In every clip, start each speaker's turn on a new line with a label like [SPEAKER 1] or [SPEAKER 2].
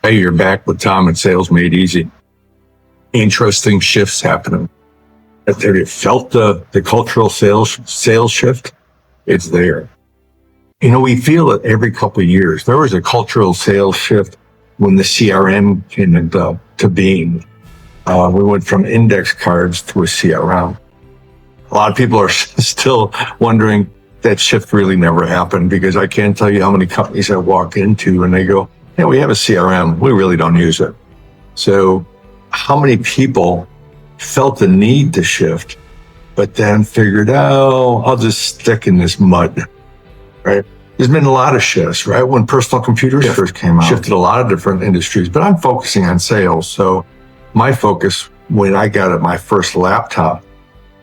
[SPEAKER 1] Hey, you're back with Tom at Sales Made Easy. Interesting shifts happening. Have you felt the cultural sales shift? It's there. We feel it every couple of years. There was a cultural sales shift when the CRM came into being. We went from index cards to a CRM. A lot of people are still wondering that shift really never happened, because I can't tell you how many companies I walk into and they go, "Hey, we have a CRM. We really don't use it." So how many people felt the need to shift, but then figured, "Oh, I'll just stick in this mud," right? There's been a lot of shifts, right? When personal computers first came out, shifted a lot of different industries, but I'm focusing on sales. So my focus, when I got my first laptop,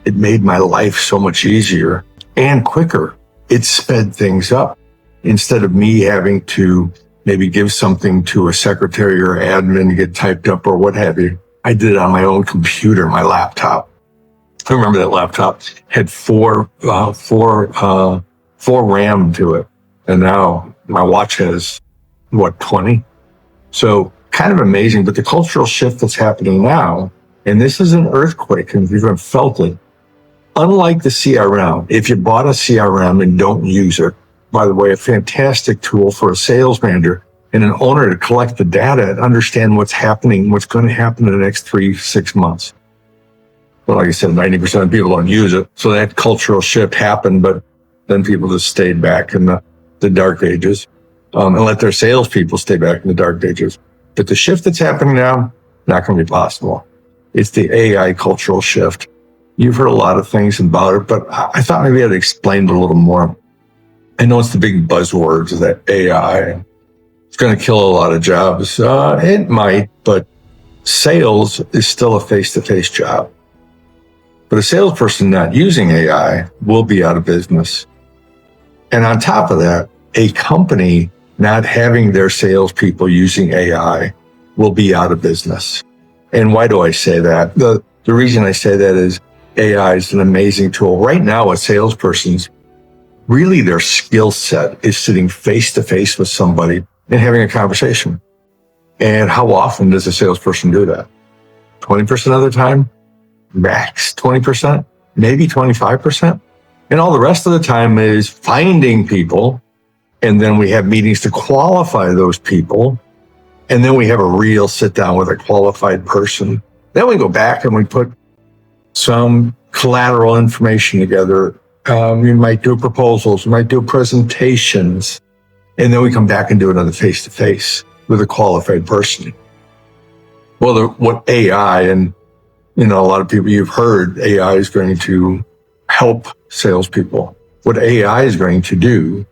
[SPEAKER 1] it made my life so much easier and quicker. It sped things up. Instead of me having to maybe give something to a secretary or admin to get typed up or what have you, I did it on my own computer, my laptop. I remember that laptop had four RAM to it. And now my watch has, 20? So kind of amazing. But the cultural shift that's happening now, and this is an earthquake, and you've felt it. Unlike the CRM, if you bought a CRM and don't use it, by the way, a fantastic tool for a sales manager and an owner to collect the data and understand what's happening, what's going to happen in the next 3-6 months. Well, like I said, 90% of people don't use it. So that cultural shift happened, but then people just stayed back in the dark ages, and let their salespeople stay back in the dark ages. But the shift that's happening now, not going to be possible. It's the AI cultural shift. You've heard a lot of things about it, but I thought maybe I'd explain it a little more. I know it's the big buzzwords that AI, it's going to kill a lot of jobs. It might, but sales is still a face-to-face job. But a salesperson not using AI will be out of business. And on top of that, a company not having their salespeople using AI will be out of business. And why do I say that? The reason I say that is AI is an amazing tool. Right now, a salesperson's really their skill set is sitting face to face with somebody and having a conversation. And how often does a salesperson do that? 20% of the time? Max 20%? Maybe 25%? And all the rest of the time is finding people. And then we have meetings to qualify those people. And then we have a real sit down with a qualified person. Then we go back and we put some collateral information together. We might do proposals, we might do presentations, and then we come back and do another face-to-face with a qualified person. Well, what AI, and a lot of people you've heard, AI is going to help salespeople. What AI is going to do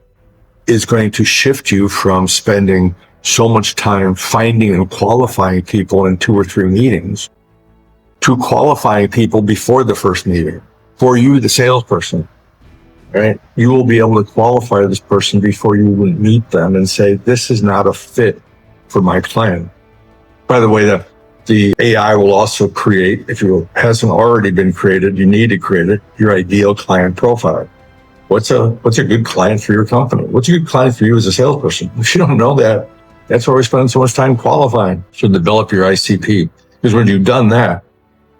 [SPEAKER 1] is going to shift you from spending so much time finding and qualifying people in 2 or 3 meetings to qualifying people before the first meeting. For you, the salesperson, right? You will be able to qualify this person before you meet them and say, this is not a fit for my plan. By the way, the AI will also create, if it hasn't already been created, you need to create it, your ideal client profile. What's a good client for your company? What's a good client for you as a salesperson? If you don't know that, that's why we spend so much time qualifying. So develop your ICP. Because when you've done that,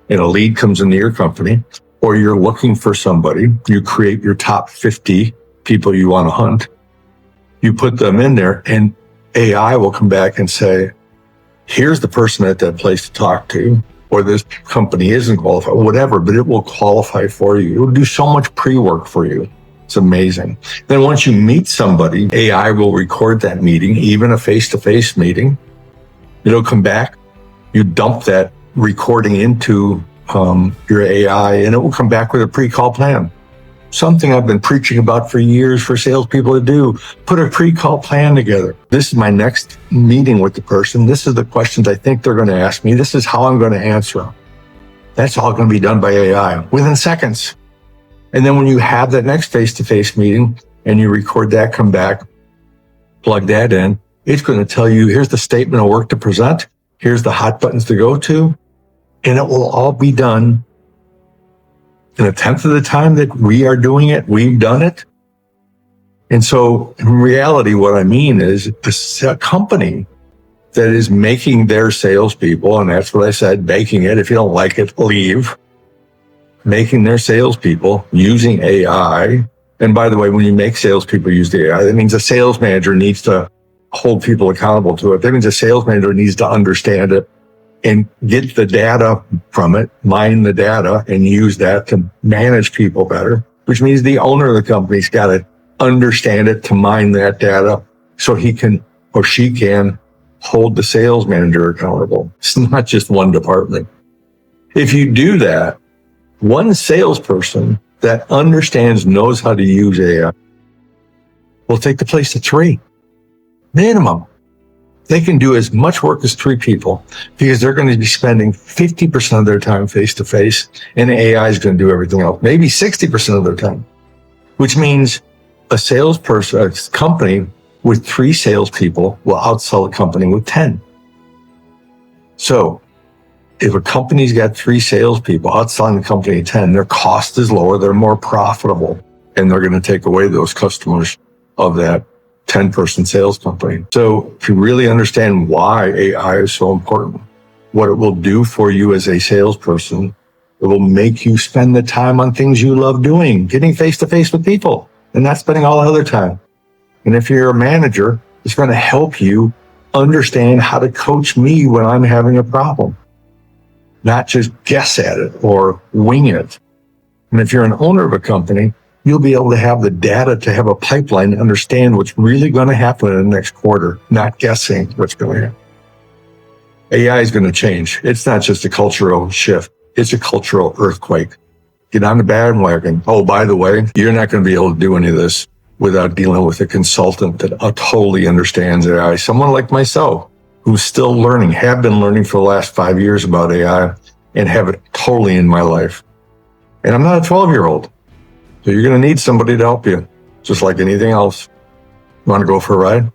[SPEAKER 1] and a lead comes into your company, or you're looking for somebody, you create your top 50 people you want to hunt. You put them in there, and AI will come back and say, here's the person at that place to talk to, or this company isn't qualified, whatever, but it will qualify for you. It will do so much pre-work for you. It's amazing. Then once you meet somebody, AI will record that meeting, even a face-to-face meeting. It'll come back. You dump that recording into your AI, and it will come back with a pre-call plan. Something I've been preaching about for years for salespeople to do. Put a pre-call plan together. This is my next meeting with the person. This is the questions I think they're going to ask me. This is how I'm going to answer them. That's all going to be done by AI within seconds. And then when you have that next face-to-face meeting and you record that, come back, plug that in, it's going to tell you, here's the statement of work to present. Here's the hot buttons to go to. And it will all be done in 1/10 of the time that we are doing it. We've done it. And so in reality, what I mean is the company that is making their salespeople, and that's what I said, baking it. If you don't like it, leave. Making their salespeople using AI. And by the way, when you make salespeople use the AI, that means a sales manager needs to hold people accountable to it. That means a sales manager needs to understand it and get the data from it, mine the data, and use that to manage people better, which means the owner of the company's got to understand it to mine that data so he can or she can hold the sales manager accountable. It's not just one department. If you do that, one salesperson that understands, knows how to use AI will take the place of 3 minimum. They can do as much work as 3 people because they're going to be spending 50% of their time face to face, and AI is going to do everything else, maybe 60% of their time, which means a salesperson, a company with 3 salespeople will outsell a company with 10. So if a company's got 3 salespeople outselling the company at 10, their cost is lower, they're more profitable, and they're going to take away those customers of that 10-person sales company. So if you really understand why AI is so important, what it will do for you as a salesperson, it will make you spend the time on things you love doing, getting face-to-face with people, and not spending all the other time. And if you're a manager, it's going to help you understand how to coach me when I'm having a problem, not just guess at it or wing it. And if you're an owner of a company, you'll be able to have the data to have a pipeline to understand what's really going to happen in the next quarter, not guessing what's going to happen. AI is going to change. It's not just a cultural shift. It's a cultural earthquake. Get on the bandwagon. Oh, by the way, you're not going to be able to do any of this without dealing with a consultant that totally understands AI. Someone like myself, who's still learning, have been learning for the last 5 years about AI and have it totally in my life. And I'm not a 12-year-old. So you're going to need somebody to help you, just like anything else. You want to go for a ride?